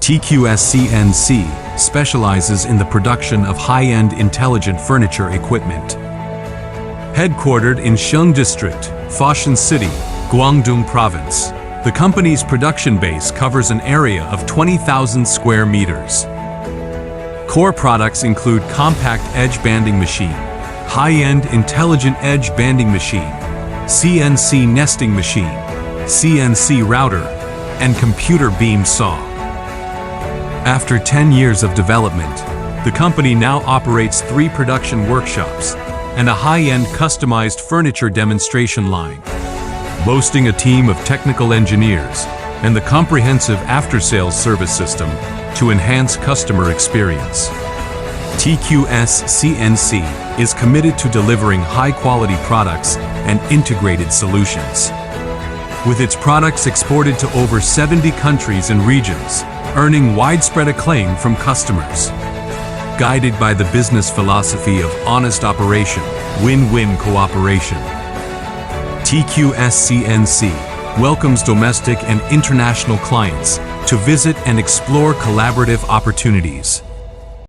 TQS CNC specializes in the production of high-end intelligent furniture equipment. Headquartered in Sheng District, Foshan City, Guangdong Province, the company's production base covers an area of 20,000 square meters. Core products include compact edge banding machine, high-end intelligent edge banding machine, CNC nesting machine, CNC router, and computer beam saw. After 10 years of development, the company now operates 3 production workshops and a high-end customized furniture demonstration line, boasting a team of technical engineers and the comprehensive after-sales service system to enhance customer experience. TQS CNC is committed to delivering high-quality products and integrated solutions. With its products exported to over 70 countries and regions, earning widespread acclaim from customers. Guided by the business philosophy of honest operation, win-win cooperation, TQS CNC welcomes domestic and international clients to visit and explore collaborative opportunities.